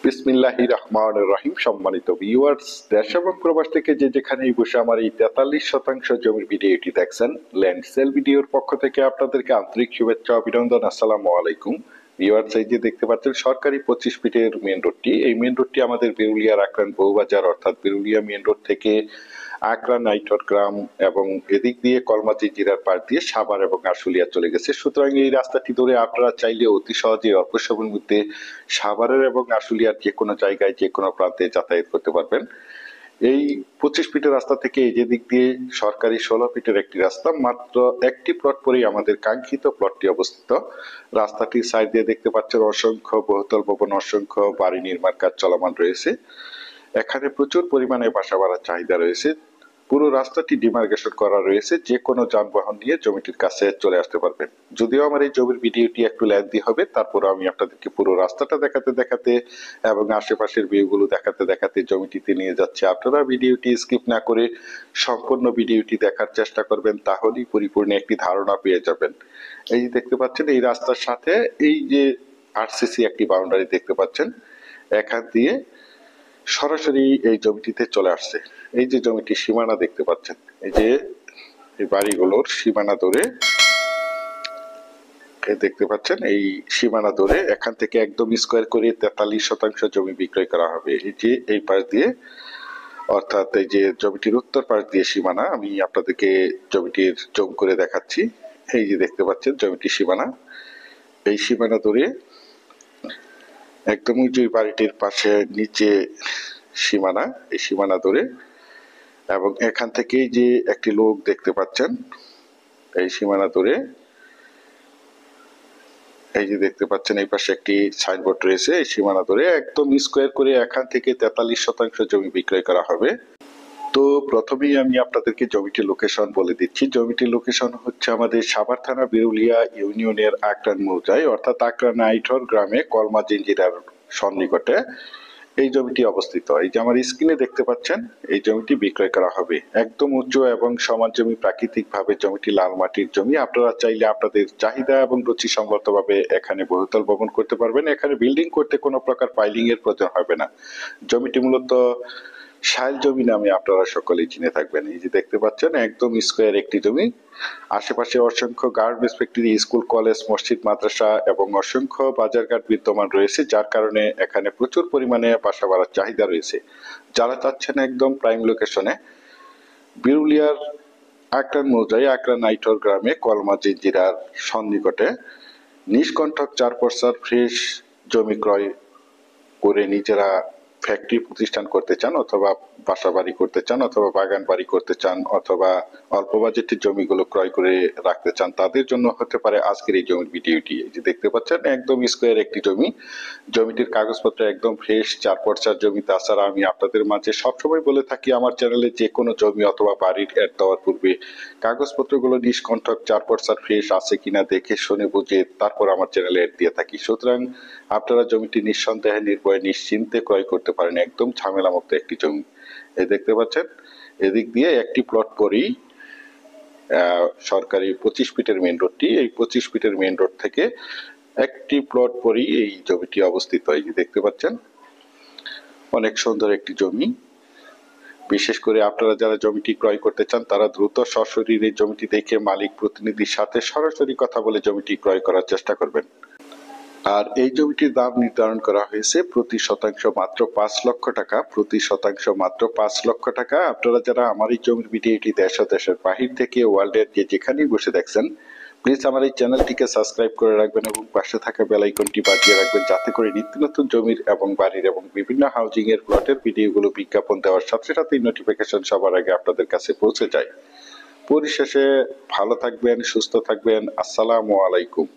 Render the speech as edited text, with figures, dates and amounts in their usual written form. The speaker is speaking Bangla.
বিসমিল্লাহির রহমানির রহিম। সম্মানিত ভিউয়ার্স, দেশ এবং প্রবাস থেকে যে যেখানেই বসে আমার এই 43% জমির ভিডিওটি দেখছেন, ল্যান্ড সেল ভিডিওর পক্ষ থেকে আপনাদেরকে আন্তরিক শুভেচ্ছা অভিনন্দন। আসসালামু আলাইকুম ভিউয়ার্স। এই যে দেখতে পাচ্ছেন সরকারি 25 ফিটের মেন রোডটি, এই মেন রোডটি আমাদের বিরুলিয়ার আকরান বউবাজার অর্থাৎ বিরুলিয়া মেন রোড থেকে আকরান নাইটর গ্রাম এবং এদিক দিয়ে কলমাজি জিরার পার দিয়ে সাভার এবং আশুলিয়া চলে গেছে। সুতরাং এই রাস্তাটি ধরে আপনারা চাইলে অতি সহজে অল্প সময়ের মধ্যে সাভারের এবং আশুলিয়ার যে কোনো জায়গায় যে কোনো প্রান্তে যাতায়াত করতে পারবেন। এই 25 ফিটের রাস্তা থেকে এই যে দিক দিয়ে সরকারি 16 ফিটের একটি রাস্তা, মাত্র একটি প্লট পরেই আমাদের কাঙ্ক্ষিত প্লটটি অবস্থিত। রাস্তাটির সাইড দিয়ে দেখতে পাচ্ছেন অসংখ্য বহুতল ভবন, অসংখ্য বাড়ি নির্মাণ কাজ চলমান রয়েছে। এখানে প্রচুর পরিমাণে বাসা বাড়ার চাহিদা রয়েছে। পুরো রাস্তাটি ডিমার্কেশন করা রয়েছে, যে কোনো যানবাহন নিয়ে জমিটির কাছে চলে আসতে পারবেন। যদিও আমার এই জমির ভিডিওটি একটু লেন্থি হবে, তারপরে আমি আপনাদেরকে পুরো রাস্তাটা দেখাতে দেখাতে এবং আশেপাশের ভিউগুলো দেখাতে দেখাতে জমিটিতে নিয়ে যাচ্ছি। আপনারা ভিডিওটি স্কিপ না করে সম্পূর্ণ ভিডিওটি দেখার চেষ্টা করবেন, তাহলেই পরিপূর্ণ একটি ধারণা পেয়ে যাবেন। এই যে দেখতে পাচ্ছেন এই রাস্তার সাথে এই যে আরসিসি একটি বাউন্ডারি দেখতে পাচ্ছেন, এখান দিয়ে সরাসরি এই জমিটিতে চলে আসছে। এই যে জমিটির সীমানা দেখতে পাচ্ছেন, এই যে এই বাড়িগুলোর সীমানা ধরে দেখতে পাচ্ছেন, এই সীমানা ধরে এখান থেকে একদম স্কোয়ার করে 43% জমি বিক্রয় করা হবে। এই যে এই পাশ দিয়ে, অর্থাৎ এই যে জমিটির উত্তর পাশ দিয়ে সীমানা, আমি আপনাদেরকে জমিটির জম করে দেখাচ্ছি। এই যে দেখতে পাচ্ছেন জমিটির সীমানা, এই সীমানা ধরে একদম যে বাড়িটির পাশে নিচে সীমানা, এই সীমানা ধরে এবং এখান থেকেই যে একটি লোক দেখতে পাচ্ছেন, এই সীমানা ধরে এই যে দেখতে পাচ্ছেন এই পাশে একটি সাইনবোর্ড রয়েছে, এই সীমানা ধরে একদম স্কোয়ার করে এখান থেকে 43% জমি বিক্রয় করা হবে। তো প্রথমেই আমি আপনাদেরকে জমিটির লোকেশন বলে দিচ্ছি। জমিটির লোকেশন হচ্ছে আমাদের সাভার থানা বিরুলিয়া ইউনিয়নের আকরান মৌজায় অর্থাৎ আকরান নাইটর গ্রামে কলমাজি জিরার সন্নিকটে এই জমিটি অবস্থিত। এই যে আমার স্ক্রিনে দেখতে পাচ্ছেন, এই জমিটি বিক্রয় করা হবে। একদম উঁচু এবং সমান জমি, প্রাকৃতিক ভাবে জমিটি লাল মাটির জমি। আপনারা চাইলে আপনাদের চাহিদা এবং রুচি সম্মত ভাবে এখানে বহুতল ভবন করতে পারবেন। এখানে বিল্ডিং করতে কোনো প্রকার পাইলিং এর প্রয়োজন হবে না। জমিটি মূলত শাইল জমি নামে আপনারা সকলেই চিনে থাকবেন। এই যে দেখতে পাচ্ছেন একদম স্কোয়ার একটি জমি, আশেপাশে অসংখ্য গার্মেন্টস ফ্যাক্টরি, স্কুল, কলেজ, মসজিদ, মাদ্রাসা এবং অসংখ্য বাজারঘাট বিদ্যমান রয়েছে, যার কারণে এখানে প্রচুর পরিমাণে বাসা বাড়ার চাহিদা রয়েছে। যারা চাচ্ছেন একদম প্রাইম লোকেশনে বিরুলিয়ার আকরান মৌজায় আকরান নাইটর গ্রামে কলমাজি জিরার সন্নিকটে নিষ্কণ্ঠক 4 ফ্রেশ জমি ক্রয় করে নিজেরা ফ্যাক্টরি প্রতিষ্ঠান করতে চান, অথবা বাসা বাড়ি করতে চান, অথবা বাগান বাড়ি করতে চান, অথবা অল্প বাজেটের জমিগুলো ক্রয় করে রাখতে চান, তাদের জন্য হতে পারে আজকের এই জমির ভিডিওটি। এই যে দেখতে পাচ্ছেন একদম স্কোয়ার একটি জমি, জমিটির কাগজপত্র একদম ফ্রেশ 4 জমি। তাছাড়া আমি আপনাদের মাঝে সবসময় বলে থাকি, আমার চ্যানেলে যে কোনো জমি অথবা বাড়ির অ্যাড দেওয়ার পূর্বে কাগজপত্রগুলো নিষ্কণ্ঠক 4 ফ্রেশ আছে কিনা দেখে শুনে বুঝে তারপর আমার চ্যানেলে অ্যাড দিয়ে থাকি। সুতরাং আপনারা জমিটি নিঃসন্দেহে নির্ভয়ে নিশ্চিন্তে ক্রয় করতে পারেন। একদম ঝামেলা মুক্ত একটি জমি। এই দেখতে পাচ্ছেন এদিক দিয়ে একটি প্লট পরেই সরকারি 25 ফিটের মেন রোডটি, এই 25 ফিটের মেন রোড থেকে একটি প্লট পরেই এই জমিটি অবস্থিত। এই যে দেখতে পাচ্ছেন অনেক সুন্দর একটি জমি। বিশেষ করে আপনারা যারা জমিটি ক্রয় করতে চান, তারা দ্রুত সশরীরে জমিটি দেখে মালিক প্রতিনিধির সাথে সরাসরি কথা বলে জমিটি ক্রয় করার চেষ্টা করবেন। আর এই জমিটির দাম নির্ধারণ করা হয়েছে প্রতি শতাংশ মাত্র 5 লক্ষ টাকা। প্রতি শতাংশ মাত্র 5 লক্ষ টাকা। আপনারা যারা আমার এই জমির ভিডিওটি দেশ ও দেশের বাহির থেকে ওয়ার্ল্ডের যেখানেই বসে দেখছেন, প্লিজ আমার এই চ্যানেলটিকে সাবস্ক্রাইব করে রাখবেন এবং পাশে থাকা বেল আইকনটি বাজিয়ে রাখবেন, যাতে করে নিত্য নতুন জমির এবং বাড়ির এবং বিভিন্ন হাউজিং এর প্লটের ভিডিওগুলো বিজ্ঞাপন দেওয়ার সাথে সাথেই নোটিফিকেশন সবার আগে আপনাদের কাছে পৌঁছে যায়। পরিশেষে ভালো থাকবেন, সুস্থ থাকবেন। আসসালামু আলাইকুম।